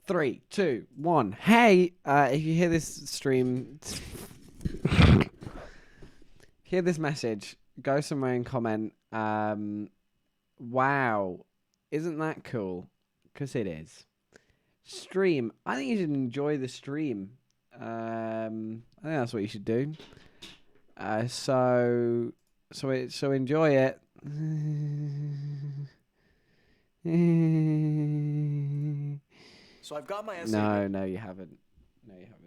3, 2, 1. Hey, if you hear this stream, hear this message, go somewhere and comment. Wow, isn't that cool? Because it is. Stream. I think you should enjoy the stream. I think that's what you should do. So enjoy it. So I've got my essay. No, you haven't. No, you haven't.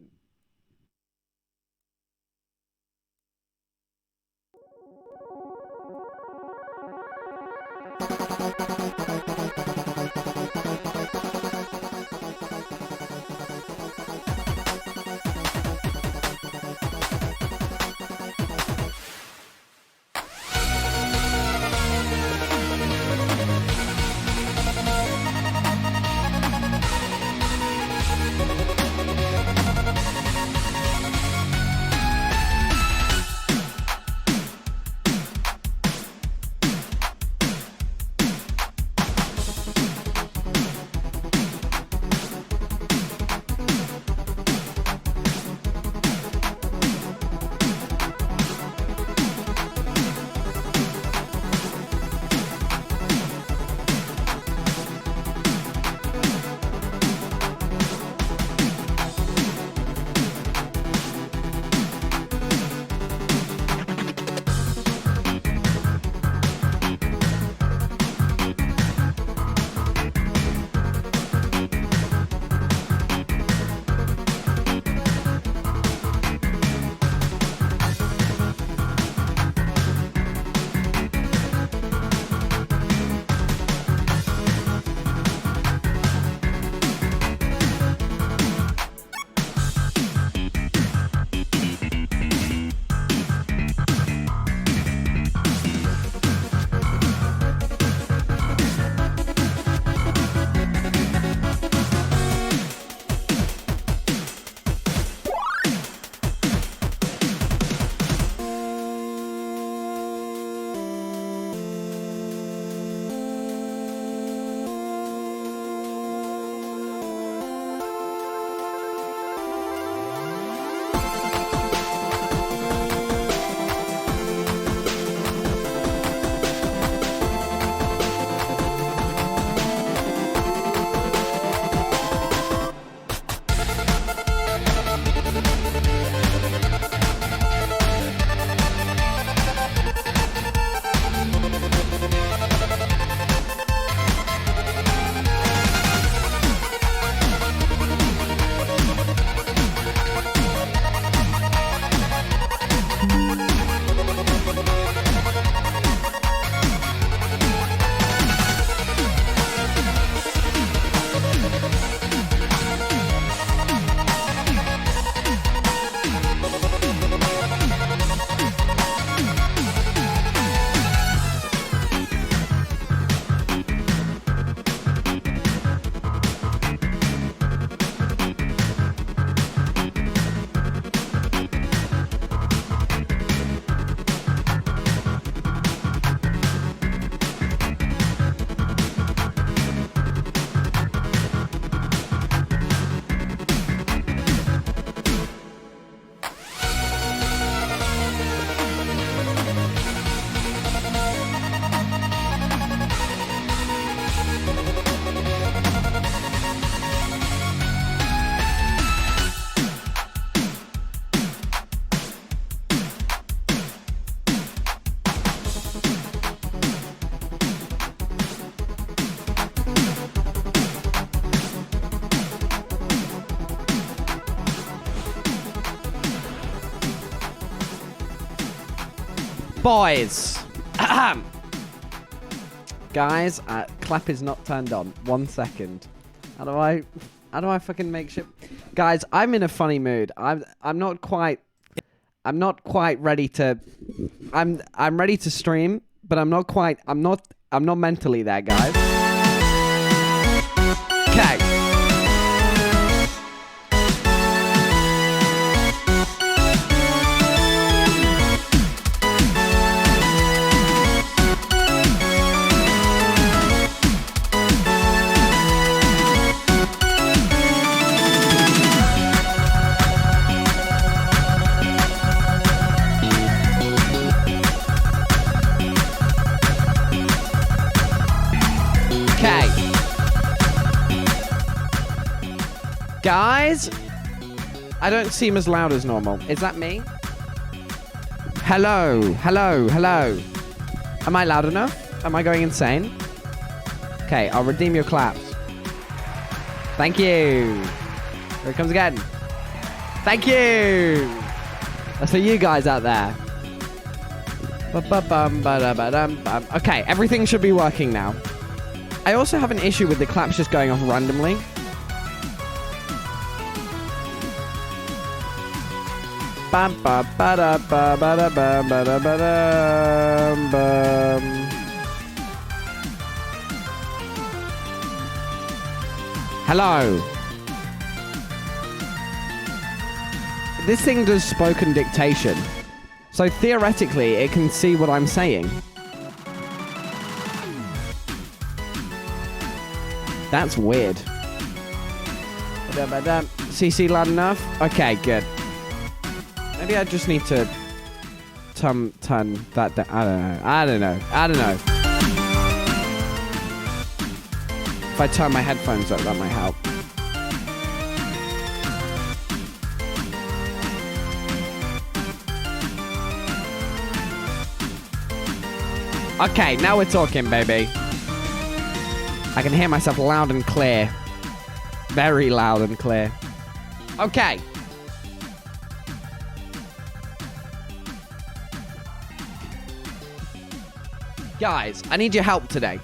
Boys, guys, clap is not turned on. 1 second. How do I fucking make shit? Guys, I'm in a funny mood. I'm not quite ready to. I'm ready to stream, but I'm not mentally there, guys. Okay. Guys, I don't seem as loud as normal. Is that me? Hello, hello, hello. Am I loud enough? Am I going insane? Okay, I'll redeem your claps. Thank you. Here it comes again. Thank you. That's for you guys out there. Okay, everything should be working now. I also have an issue with the claps just going off randomly. Hello. This thing does spoken dictation. So theoretically, it can see what I'm saying. That's weird. CC loud enough? Okay, good. Maybe I just need to turn that down. I don't know. If I turn my headphones up, that might help. Okay, now we're talking, baby. I can hear myself loud and clear. Very loud and clear. Okay. Guys, I need your help today.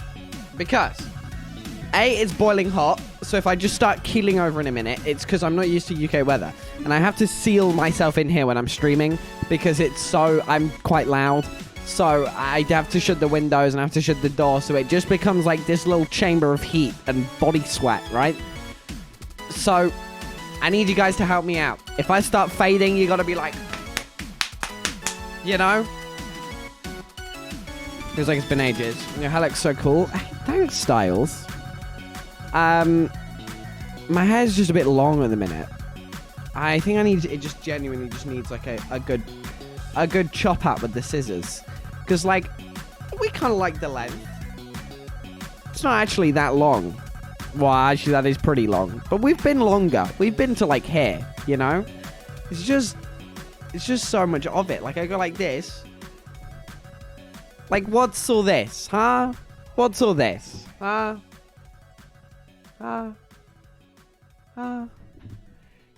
Because A, it's boiling hot. So if I just start keeling over in a minute, it's because I'm not used to UK weather. And I have to seal myself in here when I'm streaming. Because I'm quite loud. So I have to shut the windows and I have to shut the door. So it just becomes like this little chamber of heat and body sweat, right? So I need you guys to help me out. If I start fading, you gotta be like, you know? Feels like it's been ages. Your hair looks so cool. Thanks, Styles. My hair's just a bit long at the minute. I think it just genuinely just needs like a good chop out with the scissors. Because like, we kind of like the length. It's not actually that long. Well, actually that is pretty long. But we've been longer. We've been to like here, you know? It's just so much of it. Like I go like this. Like, what's all this, huh? What's all this, huh?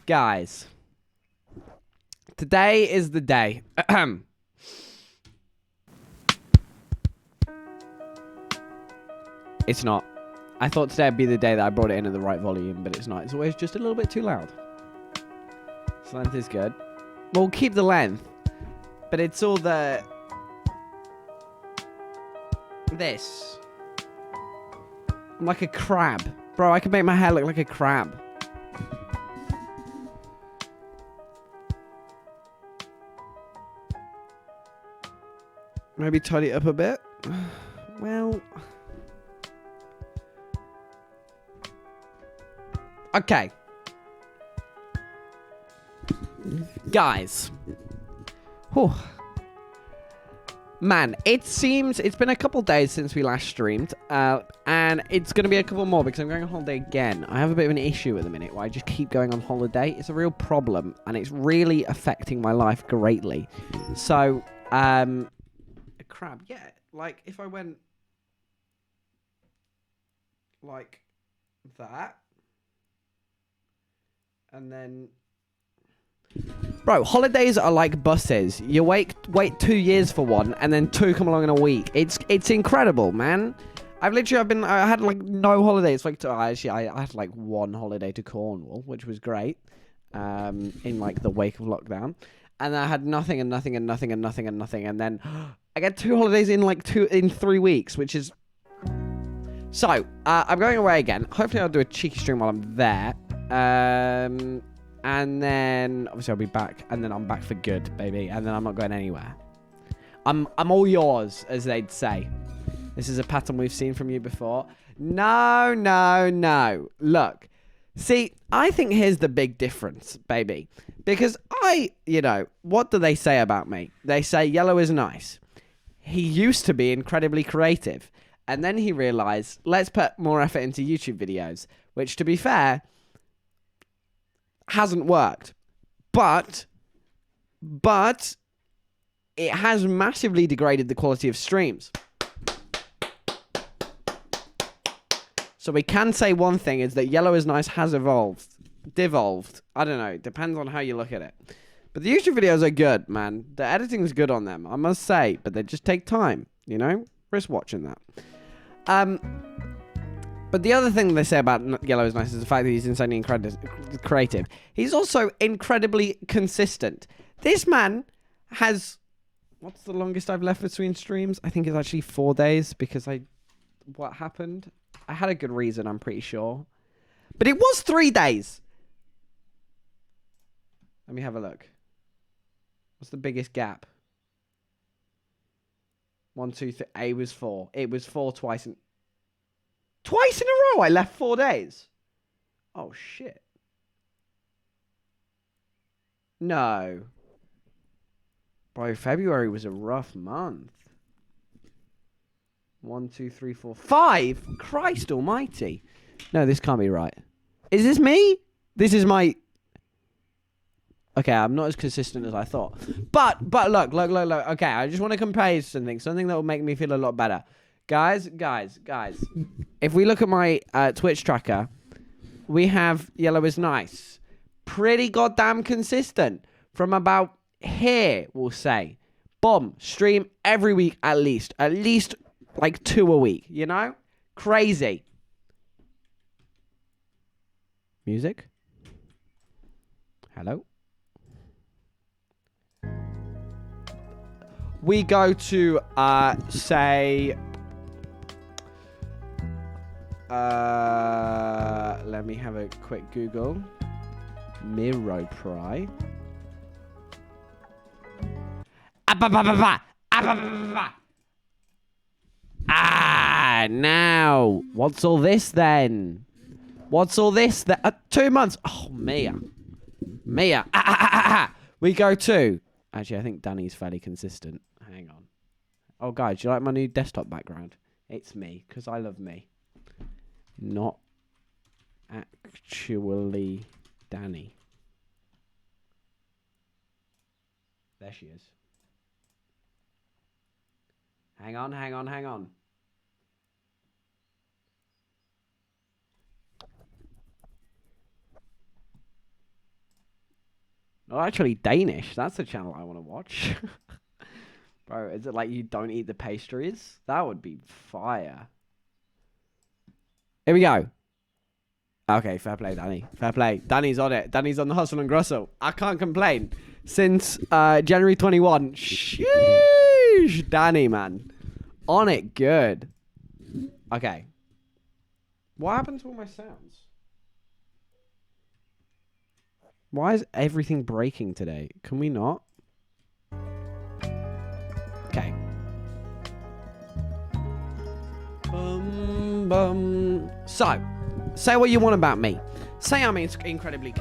Guys, today is the day. It's not. I thought today would be the day that I brought it in at the right volume, but it's not. It's always just a little bit too loud. This length is good. We'll keep the length, but it's all the... This. I'm like a crab. Bro, I could make my hair look like a crab. Maybe tidy it up a bit. Well... Okay. Guys. Whew. Man, it seems it's been a couple days since we last streamed, and it's going to be a couple more because I'm going on holiday again. I have a bit of an issue at the minute where I just keep going on holiday. It's a real problem, and it's really affecting my life greatly. So, a crab, yeah. Like, if I went like that, and then... Bro, holidays are like buses. You wait 2 years for one, and then two come along in a week. It's incredible, man. I had like no holidays. Like, I had like one holiday to Cornwall, which was great. In like the wake of lockdown, and I had nothing and nothing and nothing and nothing and nothing, and then I get 2 holidays in 3 weeks, which is. So I'm going away again. Hopefully, I'll do a cheeky stream while I'm there. And then, obviously, I'll be back. And then I'm back for good, baby. And then I'm not going anywhere. I'm all yours, as they'd say. This is a pattern we've seen from you before. No, no, no. Look. See, I think here's the big difference, baby. Because what do they say about me? They say yellow is nice. He used to be incredibly creative. And then he realized, let's put more effort into YouTube videos. Which, to be fair... hasn't worked. But it has massively degraded the quality of streams. So we can say one thing is that Yellow is Nice has devolved. I don't know. It depends on how you look at it. But the YouTube videos are good, man. The editing is good on them, I must say. But they just take time, you know? Risk watching that. But the other thing they say about Yellow is Nice is the fact that he's insanely creative. He's also incredibly consistent. This man has... What's the longest I've left between streams? I think it's actually 4 days because what happened? I had a good reason, I'm pretty sure. But it was 3 days. Let me have a look. What's the biggest gap? 1, 2, 3. It was 4. It was 4 twice in a row. I left 4 days. Oh shit. No. Bro, February was a rough month. 1, 2, 3, 4, 5. Christ almighty. No, this can't be right. Is this me? This is my... Okay, I'm not as consistent as I thought. But look. Okay, I just want to compare something that will make me feel a lot better. Guys. If we look at my Twitch tracker, we have Yellow is Nice. Pretty goddamn consistent. From about here, we'll say. Boom. Stream every week at least. At least like 2 a week, you know? Crazy. Music? Hello? We go to, say... let me have a quick Google. MiroPry. Now. What's all this then? 2 months. Oh, Mia. We go to... Actually, I think Danny's fairly consistent. Hang on. Oh, guys, do you like my new desktop background? It's me, because I love me. Not actually Danny. There she is. Hang on. Not actually Danish. That's the channel I want to watch. Bro, is it like you don't eat the pastries? That would be fire. Here we go. Okay, fair play, Danny. Fair play. Danny's on it. Danny's on the hustle and grussle. I can't complain. Since January 21. Sheesh. Danny, man. On it good. Okay. What happened to all my sounds? Why is everything breaking today? Can we not? Okay. So, say what you want about me. Say I'm incredibly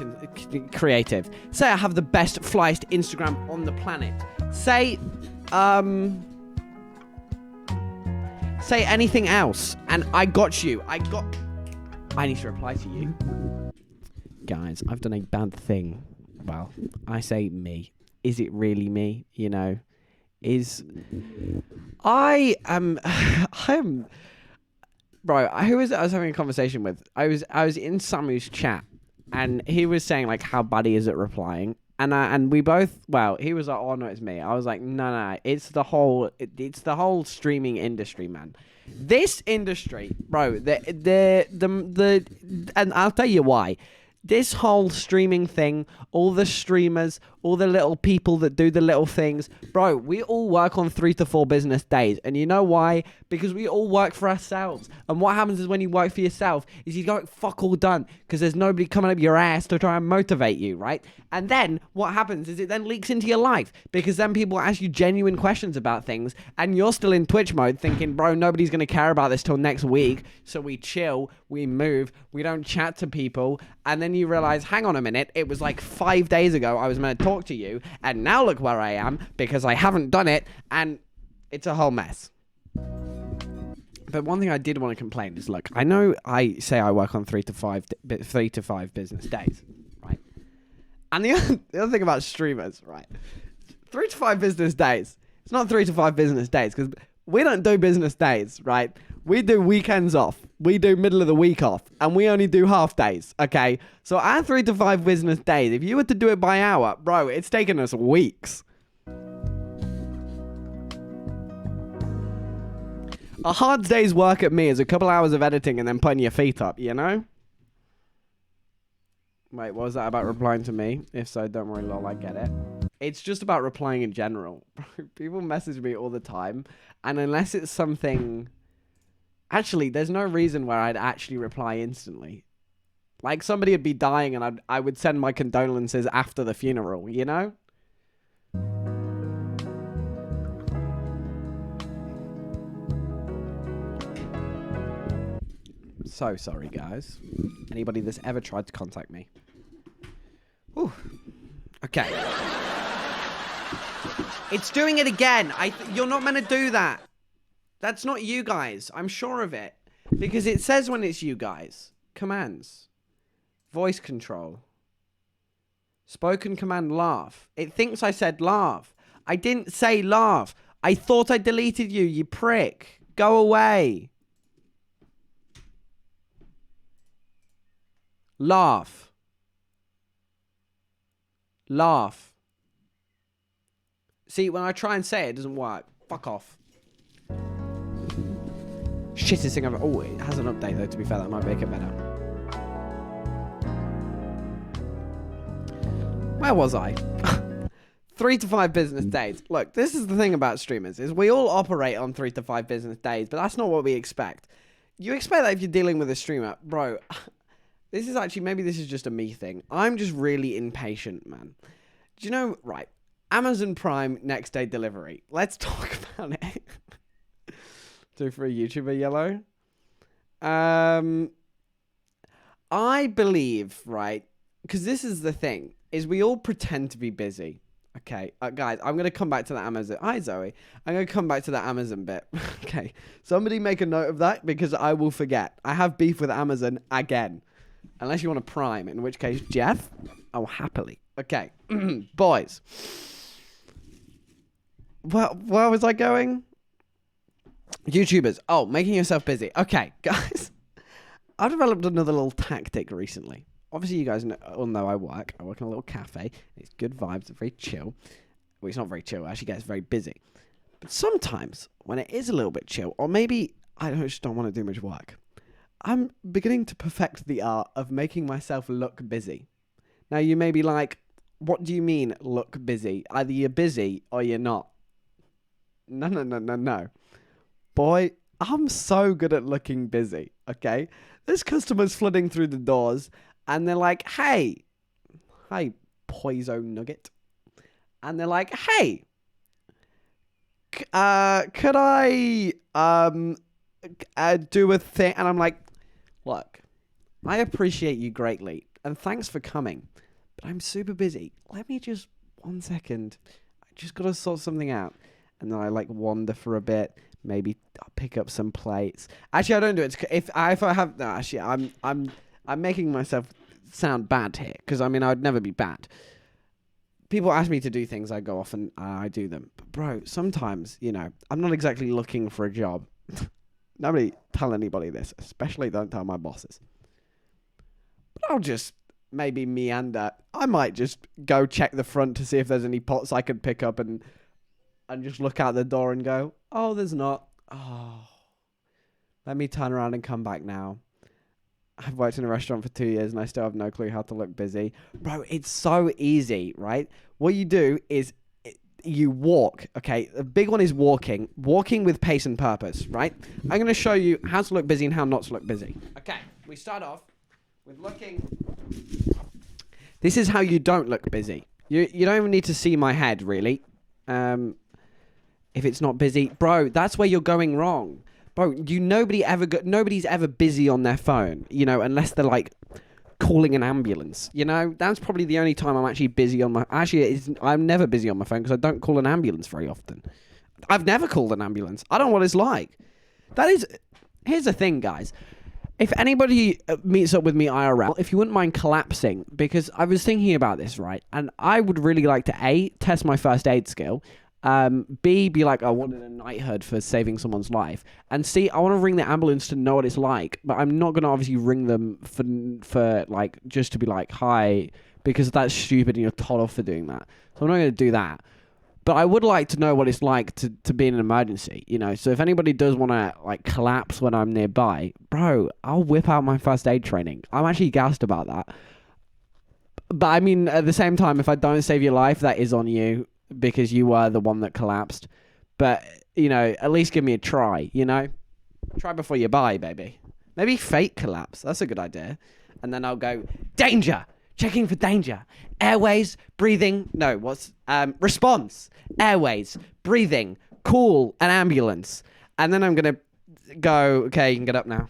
creative. Say I have the best, flyest Instagram on the planet. Say, say anything else, and I got you. I need to reply to you. Guys, I've done a bad thing. Well, I say me. Is it really me? You know, I am, bro, who was it I was having a conversation with? I was in Samu's chat, and he was saying like how bad he is at replying, and we both, well, he was like, oh no, it's me. I was like, no, it's the whole streaming industry, man. This industry, bro, and I'll tell you why. This whole streaming thing, all the streamers, all the little people that do the little things, bro, we all work on 3 to 4 business days. And you know why? Because we all work for ourselves. And what happens is when you work for yourself is you got fuck all done because there's nobody coming up your ass to try and motivate you, right? And then what happens is it then leaks into your life because then people ask you genuine questions about things and you're still in Twitch mode thinking, bro, nobody's going to care about this till next week. So we chill, we move, we don't chat to people. And then you realize, hang on a minute, it was like 5 days ago I was meant to talk to you, and now look where I am because I haven't done it, and it's a whole mess. But one thing I did want to complain is, look, I know I say I work on 3 to 5 business days, right? And the other thing about streamers, right? 3 to 5 business days. It's not 3 to 5 business days because we don't do business days, right? We do weekends off. We do middle of the week off. And we only do half days, okay? So our 3 to 5 business days, if you were to do it by hour, bro, it's taken us weeks. A hard day's work at me is a couple hours of editing and then putting your feet up, you know? Wait, what was that about replying to me? If so, don't worry, lol, I get it. It's just about replying in general. People message me all the time, and unless it's something... Actually, there's no reason where I'd actually reply instantly. Like, somebody would be dying, and I would send my condolences after the funeral, you know? So sorry, guys. Anybody that's ever tried to contact me. Whew. Okay. It's doing it again. You're not meant to do that. That's not you guys. I'm sure of it. Because it says when it's you guys. Commands. Voice control. Spoken command laugh. It thinks I said laugh. I didn't say laugh. I thought I deleted you, you prick. Go away. Laugh. Laugh. See, when I try and say it, it doesn't work. Fuck off. Shittest thing I've... Oh, it has an update, though, to be fair. That might make it better. Where was I? 3 to 5 business days. Look, this is the thing about streamers, is we all operate on 3 to 5 business days, but that's not what we expect. You expect that if you're dealing with a streamer. Bro... This is actually, maybe this is just a me thing. I'm just really impatient, man. Do you know, right, Amazon Prime next day delivery. Let's talk about it. Do for a YouTuber, Yellow. I believe, right, because this is the thing, is we all pretend to be busy. Okay, guys, I'm going to come back to that Amazon. Hi, Zoe. I'm going to come back to that Amazon bit. Okay, somebody make a note of that because I will forget. I have beef with Amazon again. Unless you want a Prime, in which case, Jeff, I'll happily. Okay, boys. Well, where was I going? YouTubers. Oh, making yourself busy. Okay, guys. I've developed another little tactic recently. Obviously, you guys all know I work. I work in a little cafe. It's good vibes. It's very chill. Well, it's not very chill. It actually gets very busy. But sometimes, when it is a little bit chill, or maybe I just don't want to do much work, I'm beginning to perfect the art of making myself look busy. Now, you may be like, what do you mean, look busy? Either you're busy or you're not. No. Boy, I'm so good at looking busy, okay? There's customers flooding through the doors, and they're like, hey, hi, Poiso Nugget. And they're like, hey, could I do a thing? And I'm like, look, I appreciate you greatly, and thanks for coming, but I'm super busy. Let me just 1 second. I just got to sort something out. And then I like wander for a bit. Maybe I'll pick up some plates. Actually, I don't do it. If I have no, actually, I'm making myself sound bad here because I mean I'd never be bad. People ask me to do things, I go off and I do them. But bro, sometimes I'm not exactly looking for a job. Nobody tell anybody this, especially don't tell my bosses. But I'll just maybe meander. I might just go check the front to see if there's any pots I could pick up and just look out the door and go, oh, there's not. Oh, let me turn around and come back now. I've worked in a restaurant for 2 years and I still have no clue how to look busy. Bro, it's so easy, right? What you do is you walk, okay? The big one is walking. Walking with pace and purpose, right? I'm going to show you how to look busy and how not to look busy. Okay, we start off with looking. This is how you don't look busy. You don't even need to see my head, really. If it's not busy. Bro, that's where you're going wrong. Bro, nobody's ever busy on their phone, unless they're like calling an ambulance. That's probably the only time I'm actually busy on my... Actually, I'm never busy on my phone because I don't call an ambulance very often. I've never called an ambulance. I don't know what it's like. Here's the thing, guys. If anybody meets up with me IRL, if you wouldn't mind collapsing, because I was thinking about this, right? And I would really like to A, test my first aid skill, B, be like, I wanted a knighthood for saving someone's life, and C, I want to ring the ambulance to know what it's like, but I'm not going to obviously ring them for like, just to be like, hi, because that's stupid and you're told off for doing that. So I'm not going to do that. But I would like to know what it's like to be in an emergency, you know? So if anybody does want to, like, collapse when I'm nearby, bro, I'll whip out my first aid training. I'm actually gassed about that. But, I mean, at the same time, if I don't save your life, that is on you because you were the one that collapsed. But, you know, at least give me a try, you know? Try before you buy, baby. Maybe fake collapse. That's a good idea. And then I'll go, danger! Checking for danger. Airways, breathing. No, response. Airways, breathing, call an ambulance. And then I'm going to go, okay, you can get up now.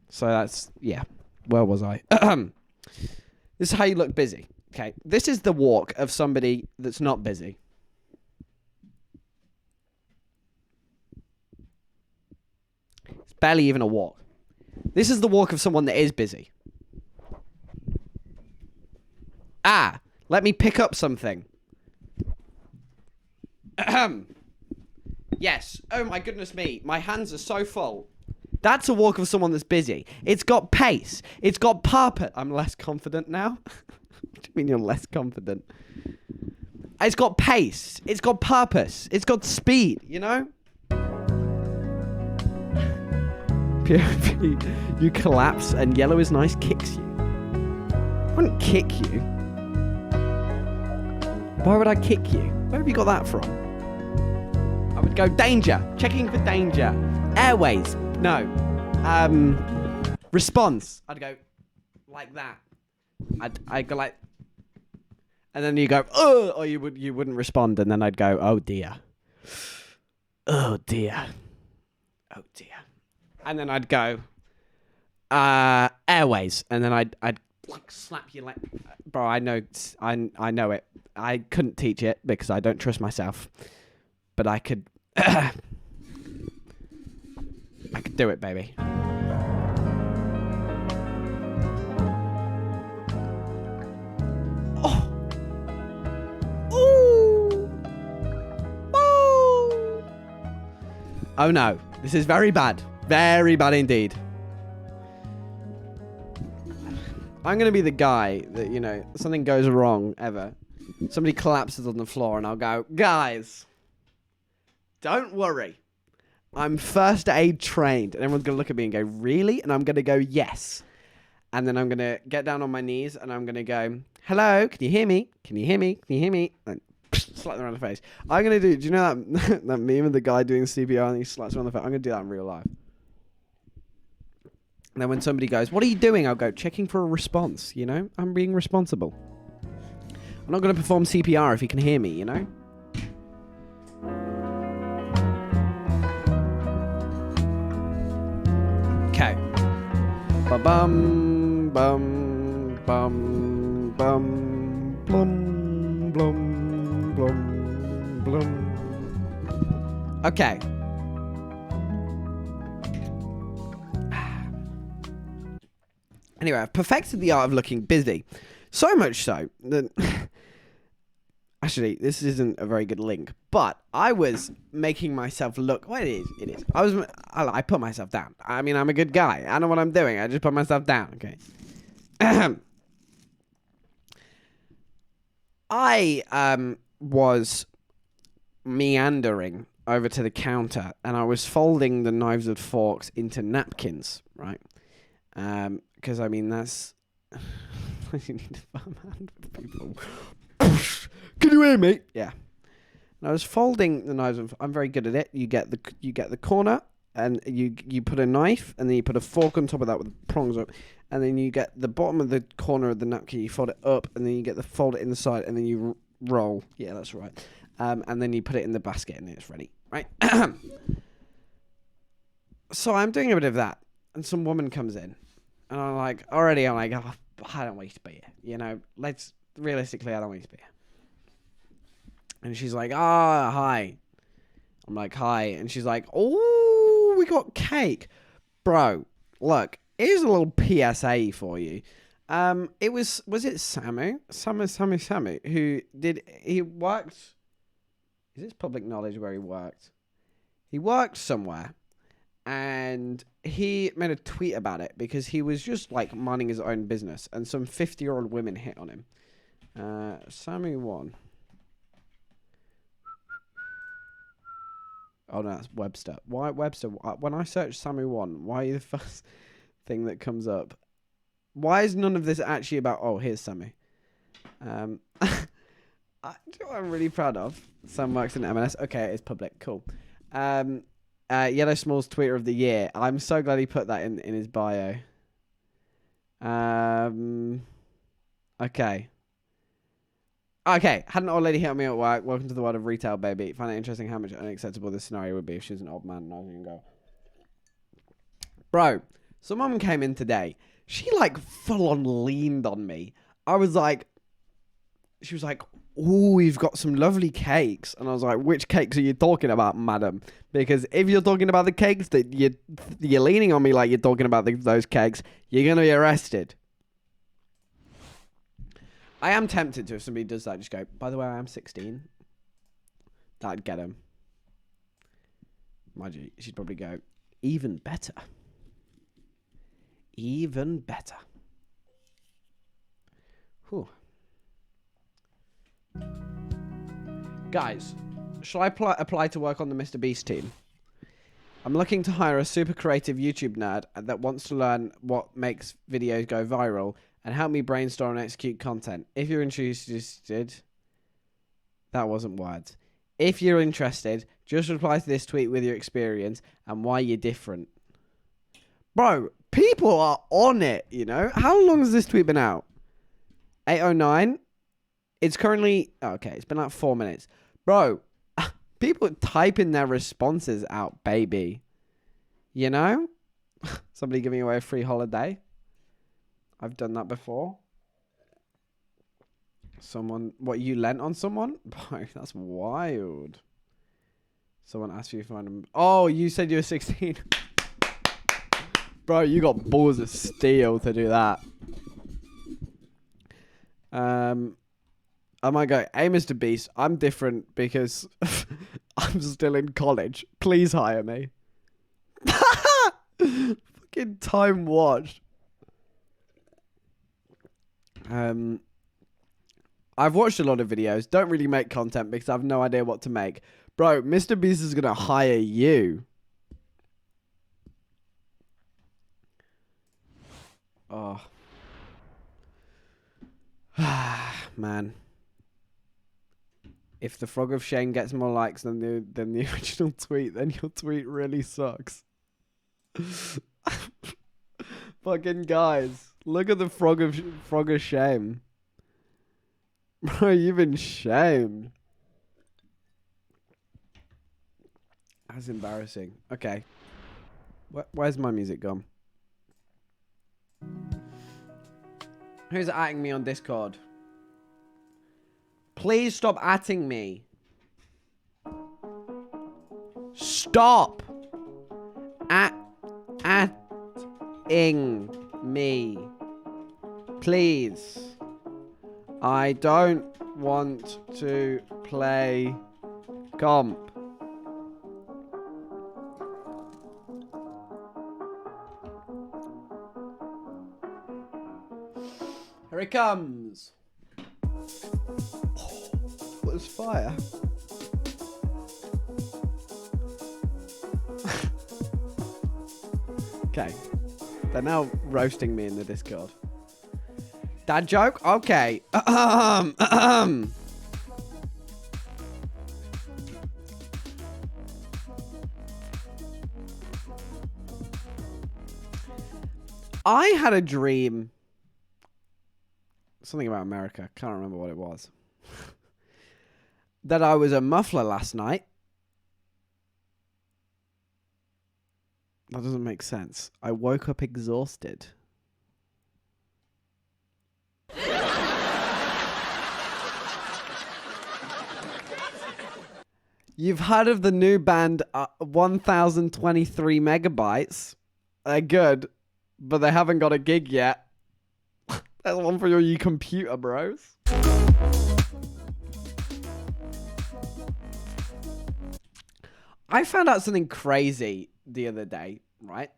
So that's, yeah. Where was I? This is how you look busy. Okay. This is the walk of somebody that's not busy. It's barely even a walk. This is the walk of someone that is busy. Let me pick up something. Yes. Oh my goodness me. My hands are so full. That's a walk of someone that's busy. It's got pace. It's got purpose. I'm less confident now. What do you mean you're less confident? It's got pace. It's got purpose. It's got speed, you know? POV, you collapse and Yellow is Nice kicks you. I wouldn't kick you. Why would I kick you? Where have you got that from? I would go, danger. Checking for danger. Airways. No. Response. I'd go like that. I'd go like, and then you go, oh, or you wouldn't respond, and then I'd go, oh dear. Oh dear. Oh dear. And then I'd go, airways, and then I'd like slap you like, bro. I know it. I couldn't teach it because I don't trust myself, but I could. I could do it, baby. Oh. Ooh. Oh. Oh no, this is very bad. Very bad indeed. I'm going to be the guy that, you know, something goes wrong ever. Somebody collapses on the floor and I'll go, guys, don't worry. I'm first aid trained. And everyone's going to look at me and go, really? And I'm going to go, yes. And then I'm going to get down on my knees and I'm going to go, hello, can you hear me? Can you hear me? Can you hear me? And slap them around the face. I'm going to do you know that, that meme of the guy doing CPR and he slaps him on the face? I'm going to do that in real life. And then when somebody goes, what are you doing? I'll go, checking for a response, you know? I'm being responsible. I'm not going to perform CPR if you can hear me, you know? Okay. Ba-bum, bum, bum, bum, blum, blum, blum, blum. Okay. Anyway, I've perfected the art of looking busy. So much so that... Actually, this isn't a very good link, but I was making myself look... Well, it is. I put myself down. I mean, I'm a good guy. I know what I'm doing. I just put myself down, okay? I was meandering over to the counter, and I was folding the knives and forks into napkins, right? Because, I mean, that's... you need to farm hand with people. Can you hear me? Yeah. And I was folding the knives. I'm very good at it. You get the corner, and you put a knife, and then you put a fork on top of that with prongs up, and then you get the bottom of the corner of the napkin. You fold it up, and then you fold it in the side, and then you roll. Yeah, that's right. And then you put it in the basket, and it's ready. Right. So I'm doing a bit of that, and some woman comes in, and I'm like, oh, I don't want you to be here. You know, realistically, I don't want you to be here. And she's like, hi. I'm like, hi. And she's like, oh, we got cake. Bro, look, here's a little PSA for you. It was it Samu, he worked, is this public knowledge where he worked? He worked somewhere, and he made a tweet about it because he was just, like, minding his own business, and some 50-year-old women hit on him. Samu1. Oh, no, that's Webster. Why Webster? When I search Samu1, why are you the first thing that comes up? Why is none of this actually about... Oh, here's Sammy. Do you know what I'm really proud of? Sam works in M&S. Okay, it's public. Cool. Yellow Small's Tweeter of the Year. I'm so glad he put that in his bio. Okay. Okay, had an old lady hit on me at work. Welcome to the world of retail, baby. Find it interesting how much unacceptable this scenario would be if she was an old man and I was a young girl. Bro, some mum came in today. She, like, full-on leaned on me. She was like, "Ooh, we've got some lovely cakes." And I was like, "Which cakes are you talking about, madam? Because if you're talking about the cakes that you're leaning on me like you're talking about those cakes, you're going to be arrested." I am tempted to, if somebody does that, just go, "By the way, I am 16. That'd get him. Mind you, she'd probably go, "Even better. Even better." Whew. Guys, shall I apply to work on the Mr. Beast team? I'm looking to hire a super creative YouTube nerd that wants to learn what makes videos go viral and help me brainstorm and execute content. If you're interested... That wasn't words. If you're interested, just reply to this tweet with your experience and why you're different. Bro, people are on it, you know? How long has this tweet been out? 8:09? It's currently... Okay, it's been like 4 minutes. Bro, people typing their responses out, baby. You know? Somebody giving away a free holiday. I've done that before. Someone... What, you lent on someone? Bro, that's wild. Someone asked you if you find them... Oh, you said you were 16. Bro, you got balls of steel to do that. I might go, "Hey, Mr. Beast, I'm different because I'm still in college. Please hire me." Fucking time watched. I've watched a lot of videos. Don't really make content because I have no idea what to make. Bro, Mr. Beast is going to hire you. Oh. Man. If the Frog of Shame gets more likes than the original tweet, then your tweet really sucks. Fucking guys, look at the Frog of Shame. Bro, you've been shamed. That's embarrassing. Okay. Where's my music gone? Who's atting me on Discord? Please stop atting me. Stop atting me. Please. I don't want to play comp. Here it comes. Oh, what is fire? Okay. They're now roasting me in the Discord. Dad joke? Okay. I had a dream. Something about America. Can't remember what it was. That I was a muffler last night. That doesn't make sense. I woke up exhausted. You've heard of the new band 1023 megabytes. They're good, but they haven't got a gig yet. That's one for your computer, bros. I found out something crazy the other day, right?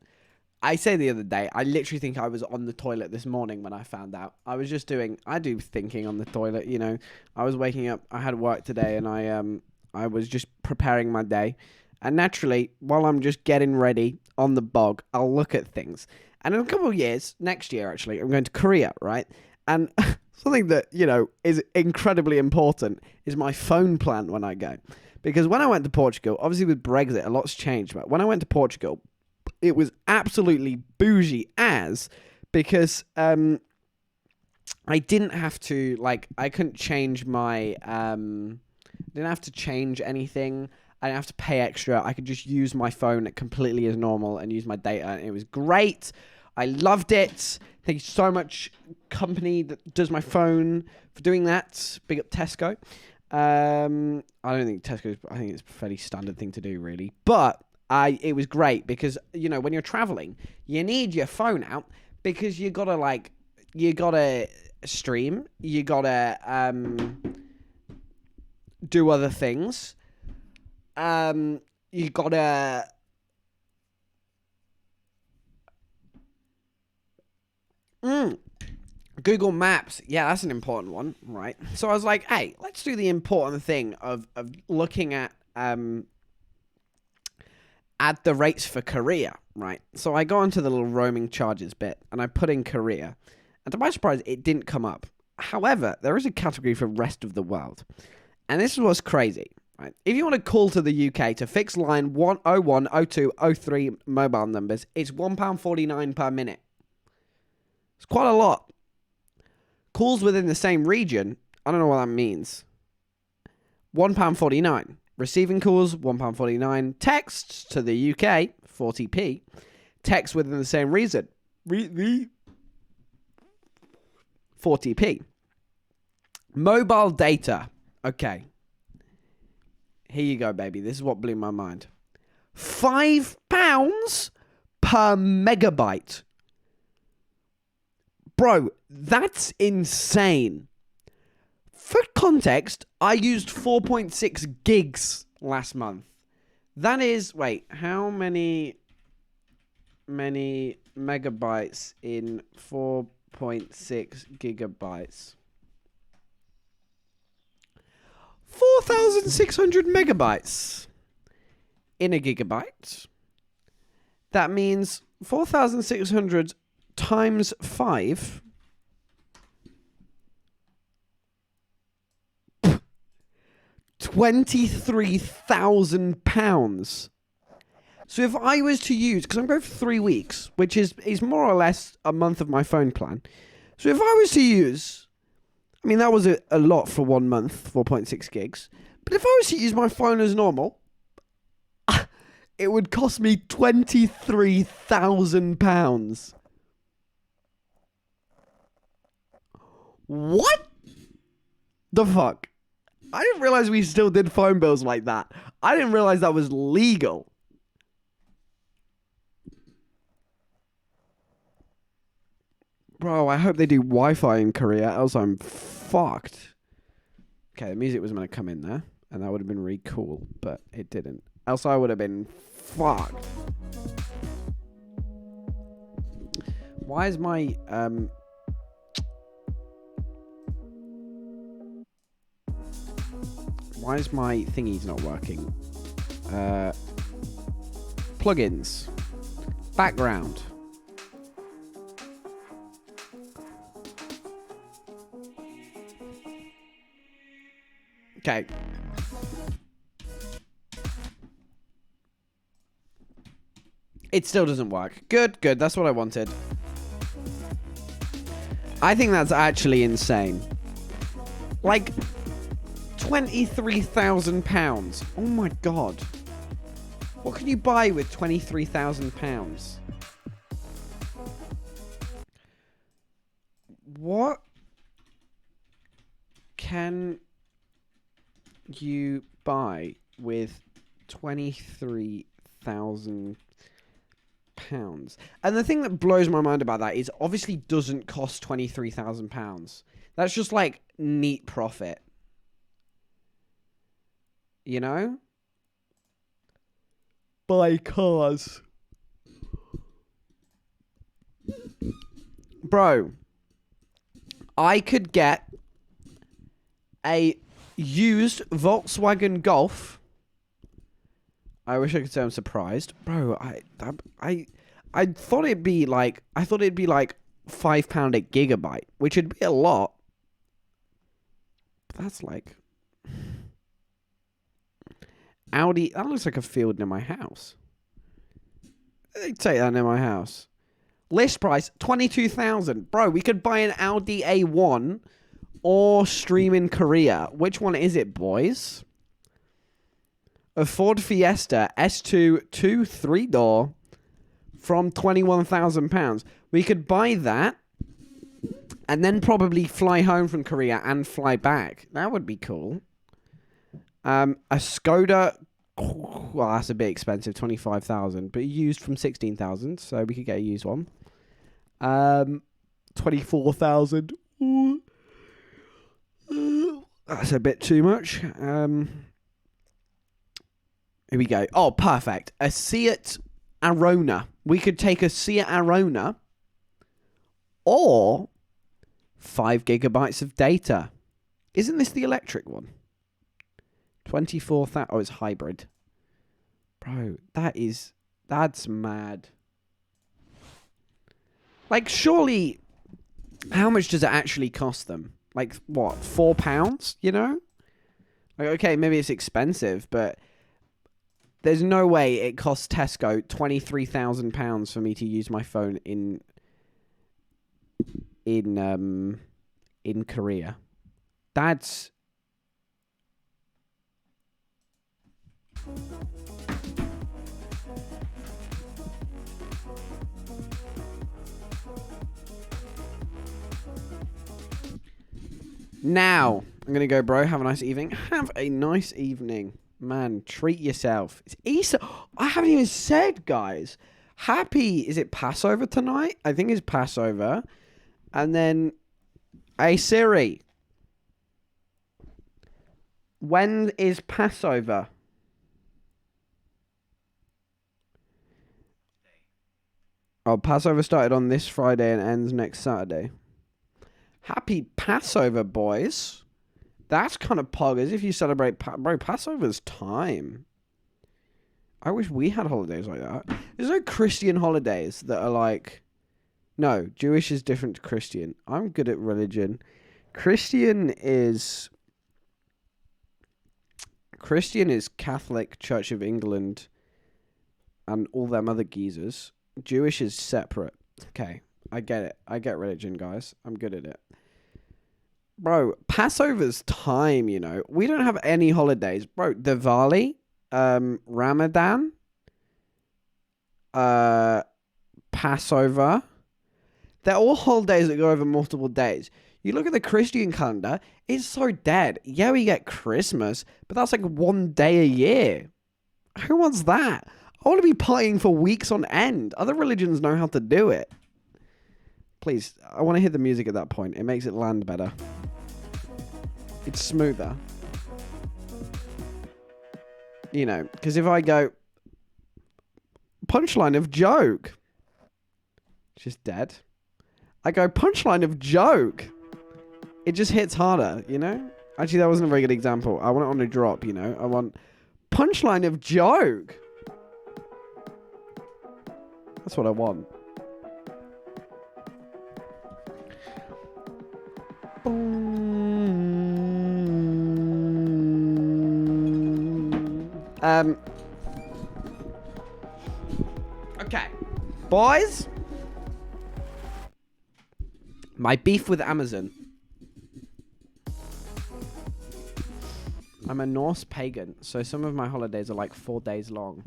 I say the other day, I literally think I was on the toilet this morning when I found out. I was just I do thinking on the toilet, you know. I was waking up, I had work today, and I was just preparing my day. And naturally, while I'm just getting ready on the bog, I'll look at things. And in a couple of years, next year actually, I'm going to Korea, right? And something that, you know, is incredibly important is my phone plan when I go. Because when I went to Portugal, obviously with Brexit, a lot's changed. But when I went to Portugal, it was absolutely bougie because I didn't have to, like, I couldn't change my, didn't have to change anything. I didn't have to pay extra. I could just use my phone completely as normal and use my data. And it was great. I loved it. Thank you so much, company that does my phone, for doing that. Big up Tesco. I don't think Tesco's, I think it's a fairly standard thing to do, really. But it was great because, you know, when you're traveling, you need your phone out because you gotta stream, you gotta do other things. You gotta Google Maps. Yeah, that's an important one, right? So I was like, hey, let's do the important thing of looking at the rates for Korea, right? So I go onto the little roaming charges bit and I put in Korea. And to my surprise, it didn't come up. However, there is a category for rest of the world. And this is what's crazy, right? If you want to call to the UK to fixed line 101, 02, 03 mobile numbers, it's £1.49 per minute. It's quite a lot. Calls within the same region, I don't know what that means. £1.49. Receiving calls, £1.49. Texts to the UK, 40p. Texts within the same region, 40p. Mobile data. Okay. Here you go, baby. This is what blew my mind. £5 per megabyte. Bro, that's insane. For context, I used 4.6 gigs last month. That is, wait, how many megabytes in 4.6 gigabytes? 4,600 megabytes in a gigabyte. That means 4,600 times 5. £23,000. So if I was to use, because I'm going for 3 weeks, which is more or less a month of my phone plan. So if I was to use, I mean, that was a lot for 1 month, 4.6 gigs. But if I was to use my phone as normal, it would cost me £23,000. What the fuck? I didn't realize we still did phone bills like that. I didn't realize that was legal. Bro, I hope they do Wi-Fi in Korea, else I'm fucked. Okay, the music was going to come in there, and that would have been really cool, but it didn't. Else I would have been fucked. Why is my why is my thingies not working? Plugins. Background. Okay. It still doesn't work. Good. That's what I wanted. I think that's actually insane. Like, £23,000. Oh my god. What can you buy with £23,000? What can you buy with £23,000. And the thing that blows my mind about that is obviously doesn't cost £23,000. That's just like neat profit. You know? Buy cars. Bro, I could get a used Volkswagen Golf. I wish I could say I'm surprised. Bro, I thought it'd be like £5 a gigabyte, which would be a lot. But that's like Audi. That looks like a field near my house. They take that near my house. List price 22,000. Bro, we could buy an Audi A1 or stream in Korea. Which one is it, boys? A Ford Fiesta S2 3-door from £21,000. We could buy that and then probably fly home from Korea and fly back. That would be cool. A Skoda. Well, that's a bit expensive, 25,000, but used from 16,000, so we could get a used one. 24,000. That's a bit too much. Here we go. Oh, perfect. A Seat Arona. We could take a Seat Arona or 5 gigabytes of data. Isn't this the electric one? 24,000. Oh, it's hybrid. Bro, that's mad. Like, surely, how much does it actually cost them? Like, what, £4, you know? Like, okay, maybe it's expensive, but there's no way it costs Tesco £23,000 for me to use my phone in Korea. That's... Now, I'm going to go, bro. Have a nice evening. Have a nice evening. Man, treat yourself. It's Easter. I haven't even said, guys. Is it Passover tonight? I think it's Passover. And then, hey, Siri. When is Passover? Oh, Passover started on this Friday and ends next Saturday. Happy Passover, boys. That's kind of pog, as if you celebrate... Bro, Passover's time. I wish we had holidays like that. There's no Christian holidays that are like... No, Jewish is different to Christian. I'm good at religion. Christian is Catholic Church of England and all them other geezers. Jewish is separate. Okay, I get it. I get religion, guys. I'm good at it. Bro, Passover's time, you know. We don't have any holidays. Bro, Diwali, Ramadan, Passover. They're all holidays that go over multiple days. You look at the Christian calendar, it's so dead. Yeah, we get Christmas, but that's like one day a year. Who wants that? I want to be partying for weeks on end. Other religions know how to do it. Please, I want to hear the music at that point. It makes it land better. It's smoother. You know, because if I go... Punchline of joke. Just dead. I go punchline of joke. It just hits harder, you know? Actually, that wasn't a very good example. I want it on a drop, you know? I want punchline of joke. That's what I want. Okay. Boys. My beef with Amazon. I'm a Norse pagan, so some of my holidays are like 4 days long.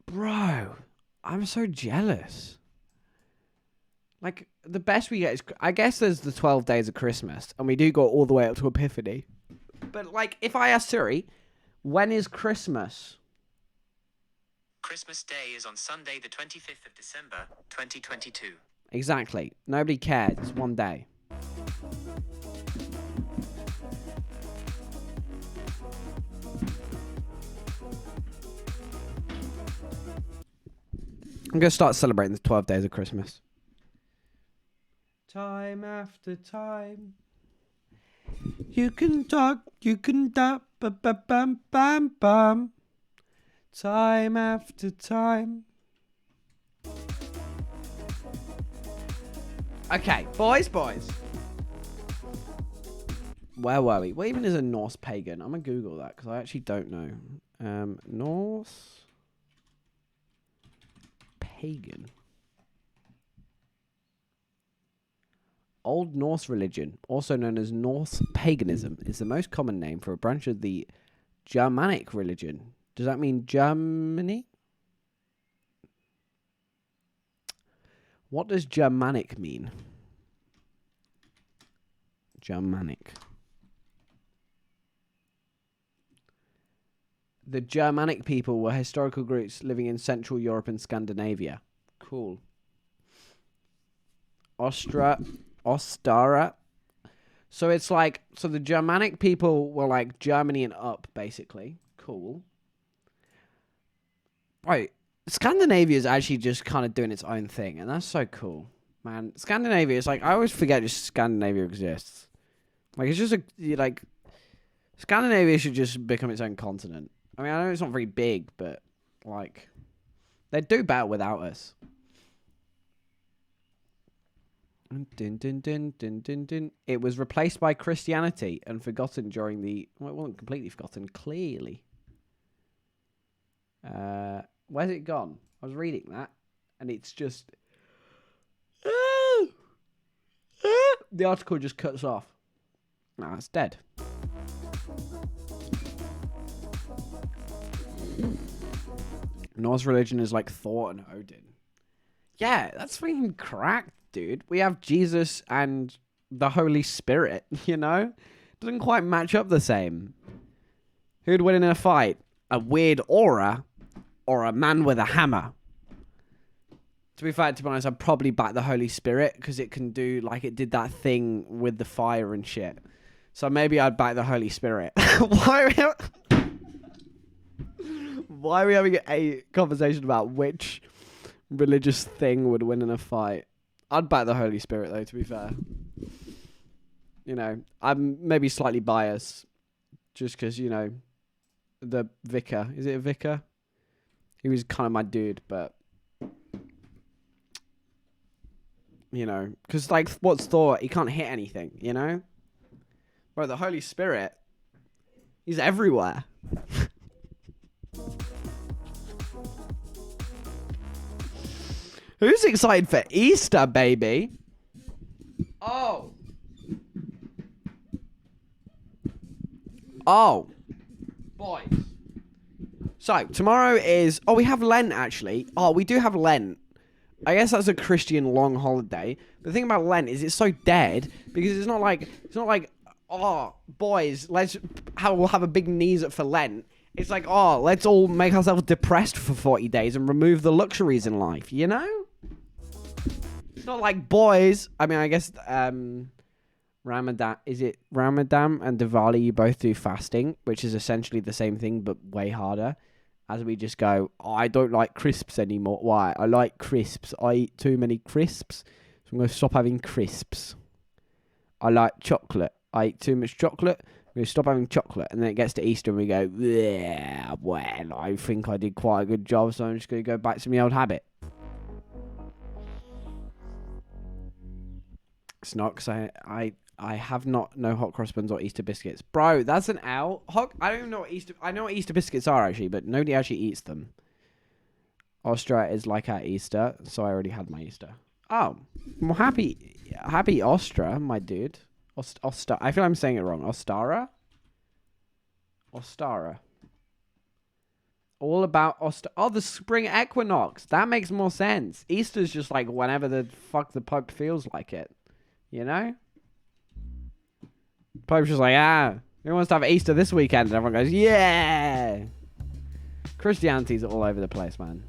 Bro, I'm so jealous. Like, the best we get is... I guess there's the 12 days of Christmas, and we do go all the way up to Epiphany. But but like, if I ask Siri, when is Christmas? Christmas Day is on Sunday, the 25th of December, 2022. Exactly. Nobody cares. It's one day. I'm going to start celebrating the 12 days of Christmas. Time after time. You can talk, you can da ba ba bam bam bam. Time after time. Okay, boys. Where were we? What even is a Norse pagan? I'm gonna Google that because I actually don't know. Norse pagan. Old Norse religion, also known as Norse paganism, is the most common name for a branch of the Germanic religion. Does that mean Germany? What does Germanic mean? Germanic. The Germanic people were historical groups living in Central Europe and Scandinavia. Cool. Ostara. So it's like, so the Germanic people were like Germany and up, basically. Cool. Right. Scandinavia is actually just kind of doing its own thing, and that's so cool. Man, Scandinavia is like, I always forget just Scandinavia exists. Like, it's just like, Scandinavia should just become its own continent. I mean, I know it's not very big, but, like, they'd do better without us. Dun, dun, dun, dun, dun, dun. It was replaced by Christianity and forgotten during the... Well, it wasn't completely forgotten, clearly. Where's it gone? I was reading that, and it's just... The article just cuts off. Nah, it's dead. Norse religion is like Thor and Odin. Yeah, that's fucking cracked, dude. We have Jesus and the Holy Spirit, you know? Doesn't quite match up the same. Who'd win in a fight? A weird aura or a man with a hammer? To be fair, to be honest, I'd probably back the Holy Spirit because it can do, like, it did that thing with the fire and shit. So maybe I'd back the Holy Spirit. Why are we having a conversation about which religious thing would win in a fight? I'd back the Holy Spirit, though, to be fair. You know, I'm maybe slightly biased just because, you know, the vicar. Is it a vicar? He was kind of my dude, but... You know, because, like, what's Thor? He can't hit anything, you know? Bro, the Holy Spirit, he's everywhere. Who's excited for Easter, baby? Oh. Oh. Boys. So, tomorrow is... Oh, we have Lent, actually. Oh, we do have Lent. I guess that's a Christian long holiday. The thing about Lent is it's so dead because it's not like, oh, boys, we'll have a big knees up for Lent. It's like, oh, let's all make ourselves depressed for 40 days and remove the luxuries in life, you know? It's not like, boys, I mean, I guess, Ramadan, is it Ramadan and Diwali, you both do fasting, which is essentially the same thing, but way harder. As we just go, oh, I don't like crisps anymore. Why? I like crisps. I eat too many crisps, so I'm going to stop having crisps. I like chocolate. I eat too much chocolate. I'm going to stop having chocolate. And then it gets to Easter and we go, yeah, well, I think I did quite a good job, so I'm just going to go back to my old habit. It's not because I have no hot cross buns or Easter biscuits. Bro, that's an L. I don't even know what I know what Easter biscuits are, actually, but nobody actually eats them. Austria is like our Easter, so I already had my Easter. Oh, well, happy Austria, my dude. I feel I'm saying it wrong. Ostara? All about Oh, the spring equinox. That makes more sense. Easter's just like whenever the fuck the Pope feels like it. You know? Pope's just like, Who wants to have Easter this weekend? And everyone goes, yeah. Christianity's all over the place, man.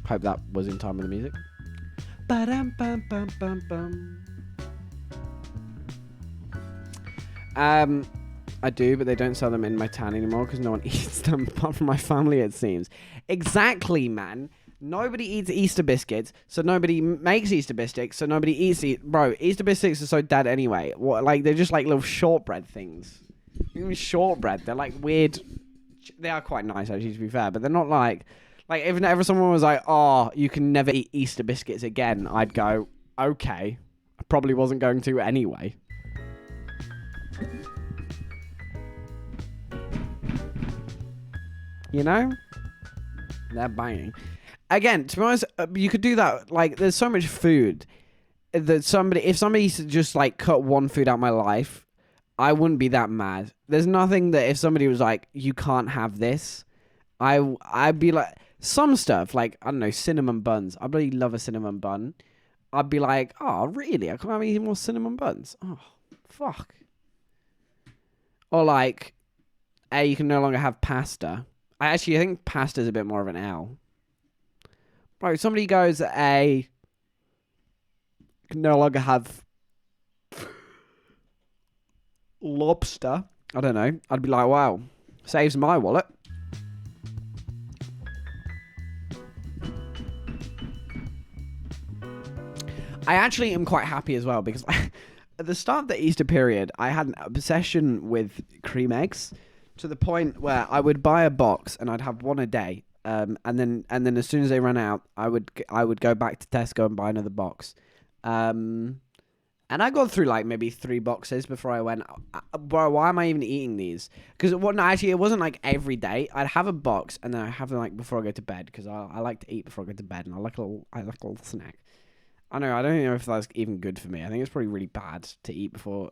Hope that was in time with the music. Ba-dum, bum, bum, bum, bum. I do, but they don't sell them in my town anymore because no one eats them apart from my family, it seems. Exactly, man. Nobody eats Easter biscuits, so nobody makes Easter biscuits, so nobody eats it. Bro, Easter biscuits are so dead anyway. What, like, they're just like little shortbread things. Even shortbread, they're like weird. They are quite nice, actually, to be fair, but they're not like if ever someone was like, oh, you can never eat Easter biscuits again, I'd go, okay. I probably wasn't going to anyway. You know? They're banging. Again, to be honest, you could do that. Like, there's so much food that if somebody just, like, cut one food out of my life, I wouldn't be that mad. There's nothing that if somebody was like, you can't have this, I'd be like, some stuff, like, I don't know, cinnamon buns. I really love a cinnamon bun. I'd be like, oh, really? I can't have any more cinnamon buns? Oh, fuck. Or, like, you can no longer have pasta. I think pasta's a bit more of an L. Bro, somebody goes, can no longer have lobster. I don't know. I'd be like, wow, saves my wallet. I actually am quite happy as well because at the start of the Easter period, I had an obsession with cream eggs to the point where I would buy a box and I'd have one a day. And then as soon as they ran out, I would go back to Tesco and buy another box. And I got through like maybe 3 boxes before I went, bro, why am I even eating these? Because it wasn't like every day. I'd have a box and then I have them like before I go to bed because I like to eat before I go to bed and I like a little snack. I don't even know if that's even good for me. I think it's probably really bad to eat before.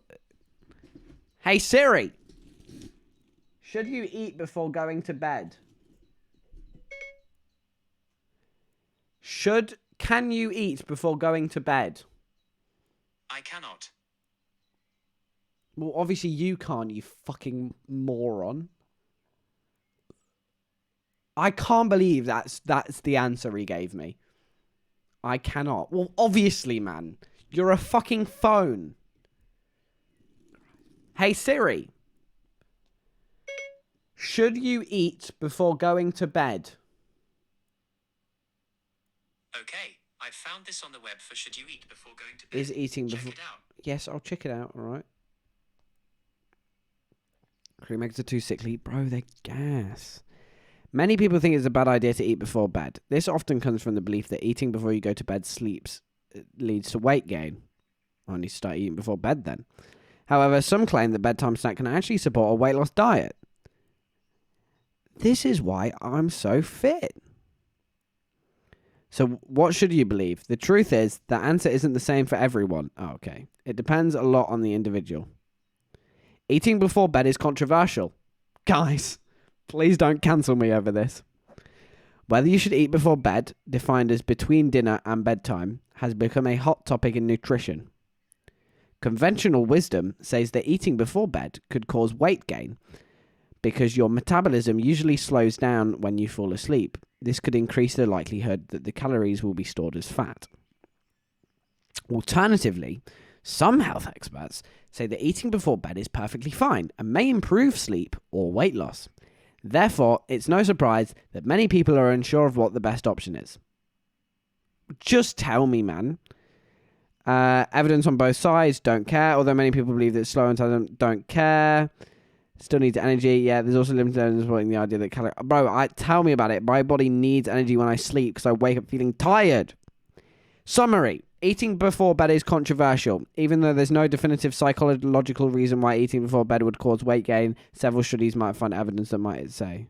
Hey Siri, should you eat before going to bed? Can you eat before going to bed? I cannot. Well, obviously you can't, you fucking moron. I can't believe that's the answer he gave me. I cannot. Well, obviously, man. You're a fucking phone. Hey, Siri. Should you eat before going to bed? Okay, I've found this on the web for should you eat before going to bed. Is eating before... Check it out. Yes, I'll check it out, alright. Cream eggs are too sickly. Bro, they're gas. Many people think it's a bad idea to eat before bed. This often comes from the belief that eating before you go to bed leads to weight gain. I need to start eating before bed then. However, some claim that bedtime snack can actually support a weight loss diet. This is why I'm so fit. So what should you believe? The truth is, the answer isn't the same for everyone. Oh, okay. It depends a lot on the individual. Eating before bed is controversial. Guys, please don't cancel me over this. Whether you should eat before bed, defined as between dinner and bedtime, has become a hot topic in nutrition. Conventional wisdom says that eating before bed could cause weight gain because your metabolism usually slows down when you fall asleep. This could increase the likelihood that the calories will be stored as fat. Alternatively, some health experts say that eating before bed is perfectly fine and may improve sleep or weight loss. Therefore, it's no surprise that many people are unsure of what the best option is. Just tell me, man. Evidence on both sides, don't care. Although many people believe that slow and intelligent don't care. Still needs energy. Yeah, there's also limited evidence supporting the idea that Bro, tell me about it. My body needs energy when I sleep because I wake up feeling tired. Summary. Eating before bed is controversial. Even though there's no definitive psychological reason why eating before bed would cause weight gain, several studies might find evidence that might say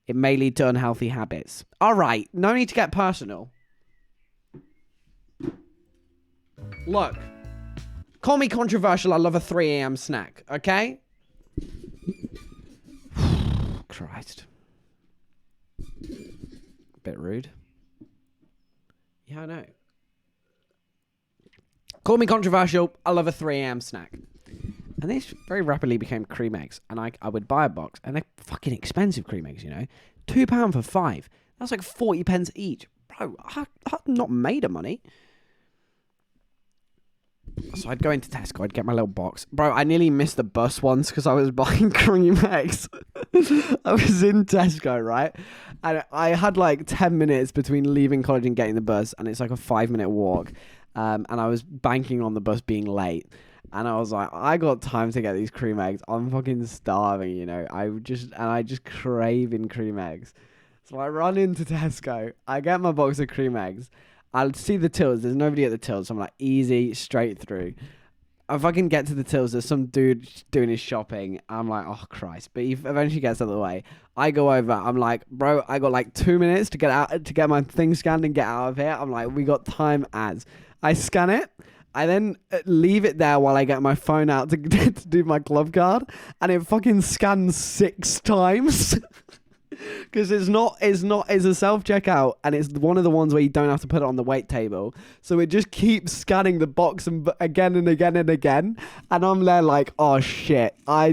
it may lead to unhealthy habits. Alright, no need to get personal. Look. Call me controversial, I love a 3 a.m. snack, okay? Christ. Bit rude. Yeah, I know. Call me controversial. I love a 3 a.m. snack. And these very rapidly became cream eggs. And I would buy a box. And they're fucking expensive cream eggs, you know. £2 for 5. That's like 40 pence each. Bro, I'm not made of money. So I'd go into Tesco, I'd get my little box. Bro, I nearly missed the bus once because I was buying cream eggs. I was in Tesco, right? And I had like 10 minutes between leaving college and getting the bus, and it's like a 5-minute walk. And I was banking on the bus being late. And I was like, I got time to get these cream eggs. I'm fucking starving, you know. I just craving cream eggs. So I run into Tesco, I get my box of cream eggs. I'll see the tills. There's nobody at the tills. So I'm like, easy, straight through. I fucking get to the tills. There's some dude doing his shopping. I'm like, oh, Christ. But he eventually gets out of the way. I go over. I'm like, bro, I got like 2 minutes to get my thing scanned and get out of here. I'm like, we got time as. I scan it. I then leave it there while I get my phone out to do my club card. And it fucking scans 6 times. Because it's a self-checkout, and it's one of the ones where you don't have to put it on the wait table. So it just keeps scanning the box and again and again and again. And I'm there like, oh shit, I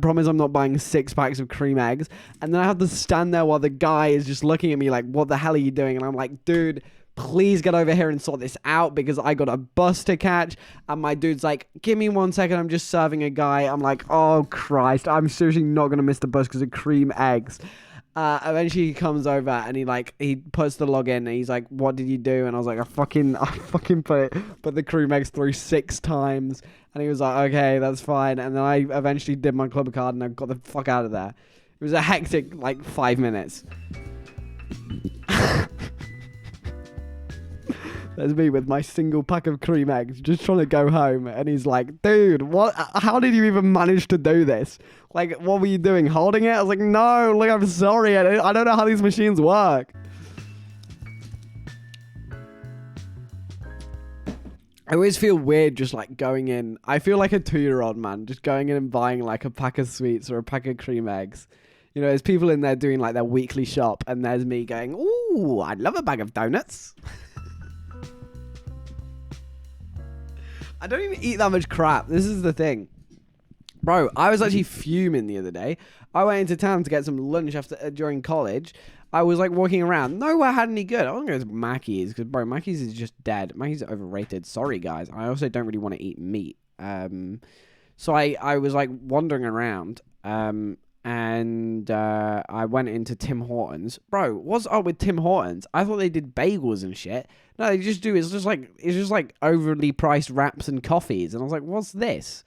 promise I'm not buying 6 packs of cream eggs. And then I have to stand there while the guy is just looking at me like, what the hell are you doing? And I'm like, dude, please get over here and sort this out because I got a bus to catch. And my dude's like, give me 1 second, I'm just serving a guy. I'm like, oh Christ, I'm seriously not going to miss the bus because of cream eggs. Eventually he comes over and he puts the login and he's like, what did you do? And I was like, I fucking put the crew eggs through 6 times. And he was like, okay, that's fine. And then I eventually did my club card and I got the fuck out of there. It was a hectic, like, 5 minutes. There's me with my single pack of cream eggs just trying to go home. And he's like, dude, what? How did you even manage to do this? Like, what were you doing? Holding it? I was like, no, look, I'm sorry. I don't know how these machines work. I always feel weird just like going in. I feel like a 2-year-old man just going in and buying like a pack of sweets or a pack of cream eggs. You know, there's people in there doing like their weekly shop and there's me going, ooh, I'd love a bag of donuts. I don't even eat that much crap. This is the thing. Bro, I was actually fuming the other day. I went into town to get some lunch during college. I was like walking around. Nowhere had any good. I want to go to Mackey's because, bro, Mackey's is just dead. Mackey's are overrated. Sorry, guys. I also don't really want to eat meat. So I was like wandering around. And I went into Tim Hortons. Bro, what's up with Tim Hortons? I thought they did bagels and shit. No, they just do. It's just like overly priced wraps and coffees. And I was like, what's this?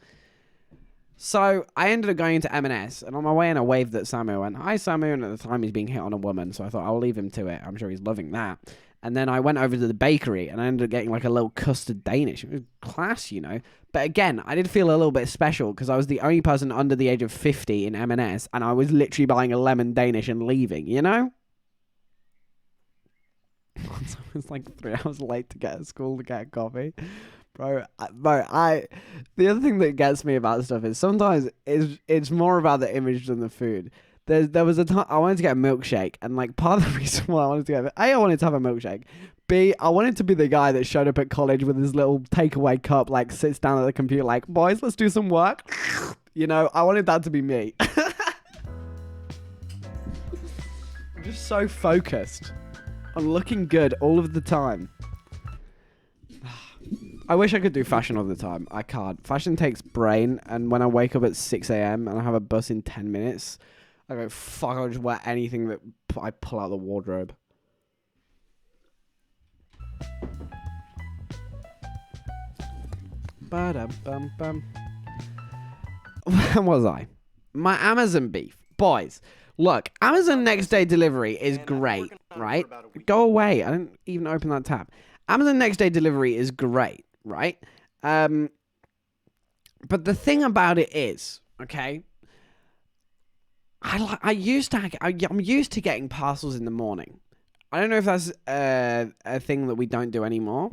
So I ended up going into M&S, and on my way in, I waved at Samu. And hi, Samu. And at the time, he's being hit on a woman, so I thought I'll leave him to it. I'm sure he's loving that. And then I went over to the bakery, and I ended up getting like a little custard Danish. It was class, you know. But again, I did feel a little bit special because I was the only person under the age of 50 in M&S, and I was literally buying a lemon Danish and leaving, you know? Once I was like 3 hours late to get to school to get coffee. Bro, the other thing that gets me about stuff is sometimes it's more about the image than the food. There was a time I wanted to get a milkshake, and like part of the reason why I wanted to get I wanted to have a milkshake. B, I wanted to be the guy that showed up at college with his little takeaway cup, like sits down at the computer, like, boys, let's do some work. You know, I wanted that to be me. I'm just so focused on looking good all of the time. I wish I could do fashion all the time. I can't. Fashion takes brain, and when I wake up at 6 a.m. and I have a bus in 10 minutes, I go, fuck, I'll just wear anything that I pull out of the wardrobe. Ba-dum-bum-bum. Where was I? My Amazon beef. Boys, look, Amazon next day delivery is great, right? Go away. I didn't even open that tab. Amazon next day delivery is great, right? But the thing about it is, okay, I'm used to getting parcels in the morning. I don't know if that's a thing that we don't do anymore,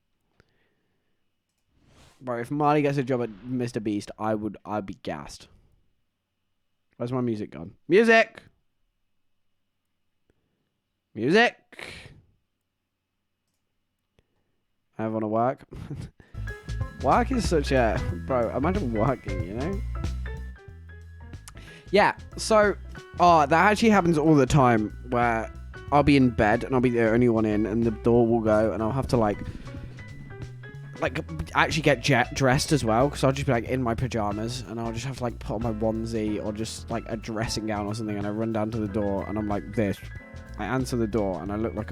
Bro, if Marley gets a job at Mr. Beast, I'd be gassed. Where's my music gone? Music! Music! I want to work. Work is such a... Bro, imagine working, you know? Yeah, so... Oh, that actually happens all the time where I'll be in bed and I'll be the only one in and the door will go and I'll have to like actually get dressed as well, because I'll just be like in my pajamas and I'll just have to like put on my onesie or just like a dressing gown or something, and I run down to the door and I'm like this. I answer the door and I look like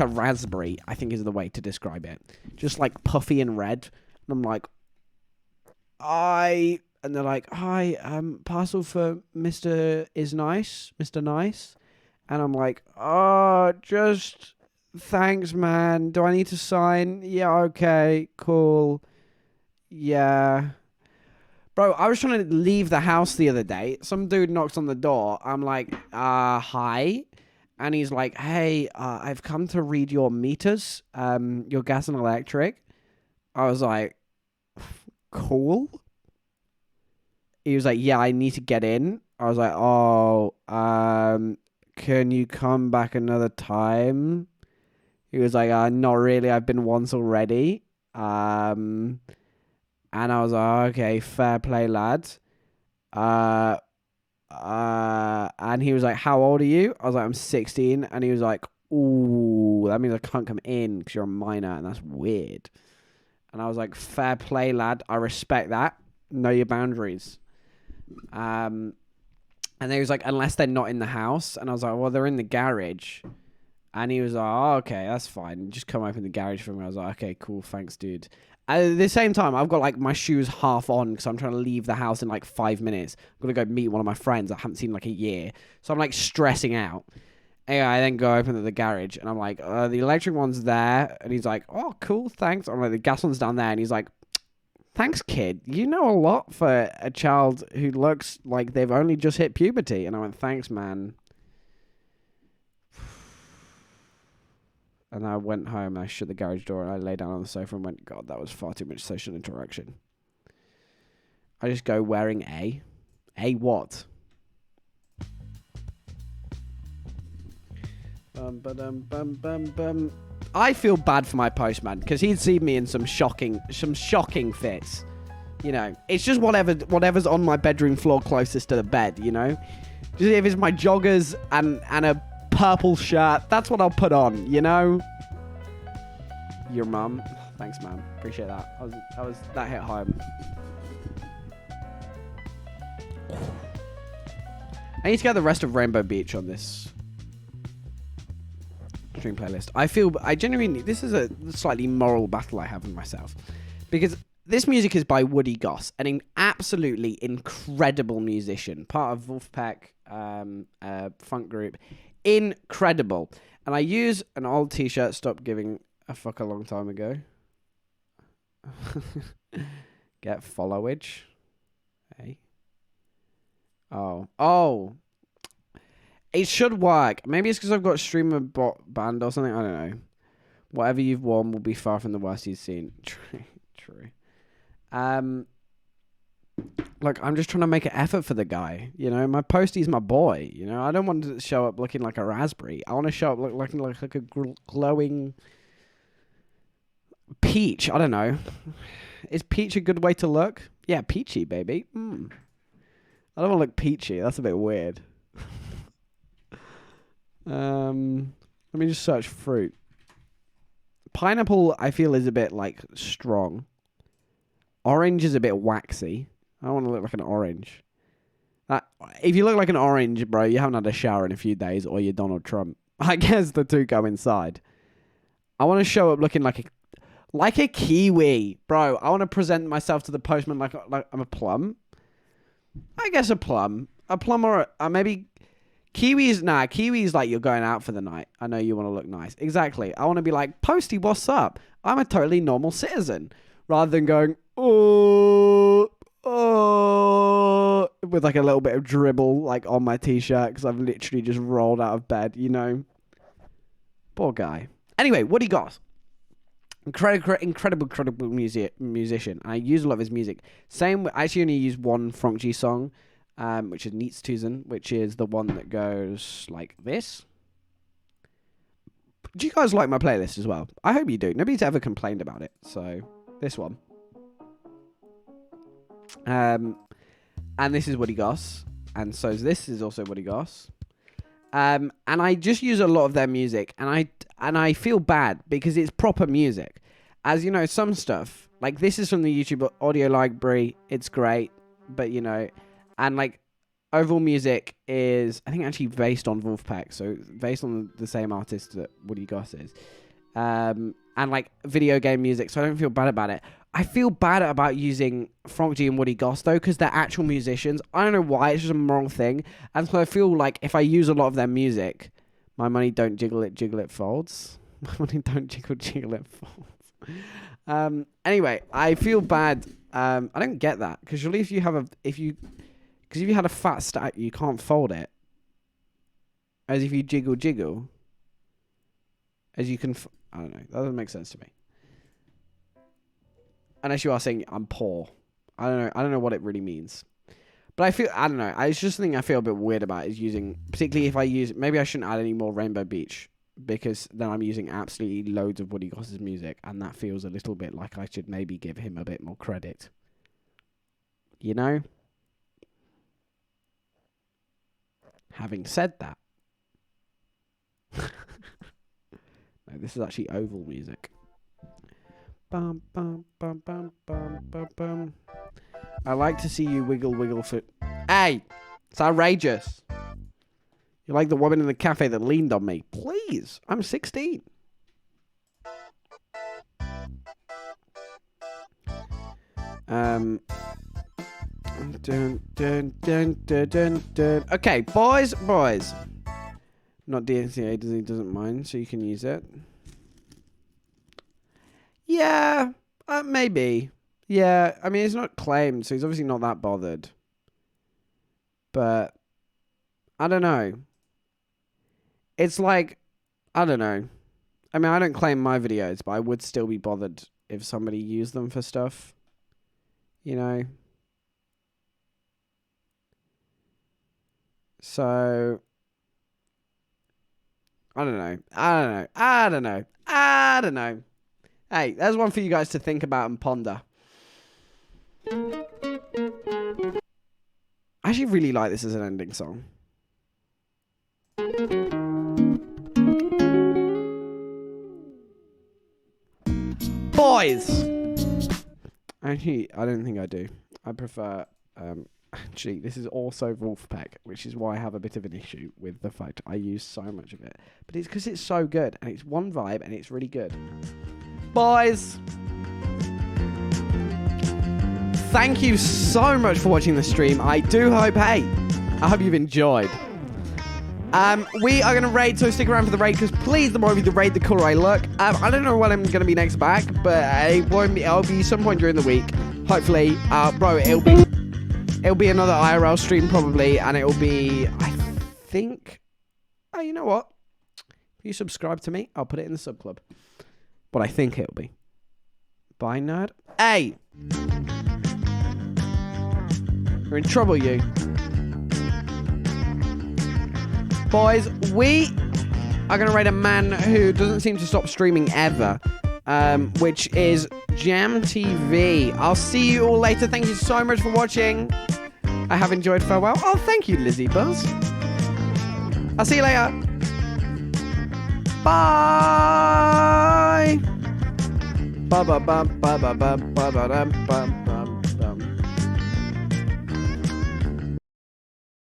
a raspberry, I think is the way to describe it. Just like puffy and red. And I'm like, and they're like, hi, parcel for Mr. Mr. Nice. And I'm like, oh, just thanks, man. Do I need to sign? Yeah, okay, cool. Yeah. Bro, I was trying to leave the house the other day. Some dude knocks on the door. I'm like, hi. And he's like, hey, I've come to read your meters, your gas and electric. I was like, cool. He was like, yeah, I need to get in. I was like, oh, can you come back another time? He was like, not really. I've been once already. And I was like, okay, fair play, lad. And he was like, how old are you? I was like, I'm 16. And he was like, ooh, that means I can't come in because you're a minor, and that's weird. And I was like, fair play, lad. I respect that. Know your boundaries. And then he was like, unless they're not in the house. And I was like, well, they're in the garage. And he was like, oh, okay, that's fine. Just come open the garage for me. I was like, okay, cool, thanks, dude. At the same time, I've got like my shoes half on because I'm trying to leave the house in like 5 minutes. I'm going to go meet one of my friends I haven't seen in like a year. So I'm like stressing out. Anyway, I then go open the garage and I'm like, the electric one's there. And he's like, oh, cool, thanks. I'm like, the gas one's down there. And he's like, thanks, kid. You know a lot for a child who looks like they've only just hit puberty. And I went, thanks, man. And I went home and I shut the garage door and I lay down on the sofa and went, God, that was far too much social interaction. I just go wearing A. A what? I feel bad for my postman because he'd see me in some shocking fits. You know, it's just whatever's on my bedroom floor closest to the bed, you know? Just if it's my joggers and a purple shirt, that's what I'll put on, you know? Your mum. Thanks, man. Appreciate that. That hit home. I need to get the rest of Rainbow Beach on this stream playlist. I genuinely, this is a slightly moral battle I have with myself, because this music is by Woody Goss, an absolutely incredible musician, part of Wolfpack funk group. Incredible. And I use an old t-shirt, Stop Giving a Fuck a long time ago. Get followage. Hey. Oh. It should work. Maybe it's because I've got streamer bot banned or something. I don't know. Whatever you've worn will be far from the worst you've seen. True. Look, I'm just trying to make an effort for the guy. You know, my postie's my boy. You know, I don't want to show up looking like a raspberry. I want to show up looking like a glowing peach. I don't know. Is peach a good way to look? Yeah, peachy, baby. I don't want to look peachy. That's a bit weird. Let me just search fruit. Pineapple, I feel, is a bit like strong. Orange is a bit waxy. I don't want to look like an orange. If you look like an orange, bro, you haven't had a shower in a few days, or you're Donald Trump. I guess the two go inside. I want to show up looking like a kiwi, bro. I want to present myself to the postman like I'm a plum. I guess a plum or maybe kiwis. Nah, kiwis like you're going out for the night. I know you want to look nice. Exactly. I want to be like, Posty, what's up? I'm a totally normal citizen, rather than going with like a little bit of dribble like on my t-shirt because I've literally just rolled out of bed, you know. Poor guy. Anyway, Woody Goss. incredible musician. I use a lot of his music. I actually only use one Frank G song, which is Nietstuzen, which is the one that goes like this. Do you guys like my playlist as well? I hope you do. Nobody's ever complained about it. So, this one. And this is Woody Goss. And so this is also Woody Goss. And I just use a lot of their music. And I feel bad because it's proper music. As you know, some stuff, like this is from the YouTube audio library. It's great. But, you know, and like, overall music is, I think, actually based on Wolfpack, so based on the same artist that Woody Goss is. And, like, video game music, so I don't feel bad about it. I feel bad about using Frank G and Woody Goss, though, because they're actual musicians. I don't know why, it's just a moral thing. And so I feel like if I use a lot of their music, my money don't jiggle it folds. My money don't jiggle it folds. Anyway, I feel bad. I don't get that, because surely if you had a fat stack, you can't fold it. As if you jiggle, as you can. I don't know. That doesn't make sense to me. Unless you are saying I'm poor. I don't know. I don't know what it really means. But I don't know. It's just something I feel a bit weird about is using, particularly if I use. Maybe I shouldn't add any more Rainbow Beach because then I'm using absolutely loads of Woody Goss's music, and that feels a little bit like I should maybe give him a bit more credit. You know. Having said that, no, this is actually oval music. Bum, bum, bum, bum, bum, bum, bum. I like to see you wiggle foot. Hey, it's outrageous. You're like the woman in the cafe that leaned on me. Please, I'm 16. Dun, dun, dun, dun, dun, dun. Okay, boys. Not DNCA, he doesn't mind, so you can use it. Yeah, maybe. Yeah, I mean, it's not claimed, so he's obviously not that bothered. But, I don't know. It's like, I don't know. I mean, I don't claim my videos, but I would still be bothered if somebody used them for stuff. You know? So, I don't know. Hey, there's one for you guys to think about and ponder. I actually really like this as an ending song. Boys! Actually, I don't think I do. I prefer... Actually, this is also Wolfpack, which is why I have a bit of an issue with the fact I use so much of it. But it's because it's so good, and it's one vibe, and it's really good. Boys! Thank you so much for watching the stream. I hope you've enjoyed. We are going to raid, so stick around for the raid, because please, the more of you that raid, the cooler I look. I don't know when I'm going to be next back, but it'll be some point during the week. Hopefully, bro, it'll be another IRL stream probably, and it'll be, I think, oh, you know what? If you subscribe to me, I'll put it in the sub club. What I think it'll be. Bye, nerd. Hey! You're in trouble, you. Boys, we are going to raid a man who doesn't seem to stop streaming ever, which is Jam TV. I'll see you all later. Thank you so much for watching. I have enjoyed. Farewell. Oh, thank you, Lizzie Buzz. I'll see you later. Bye. Ba ba ba ba ba ba ba ba ba.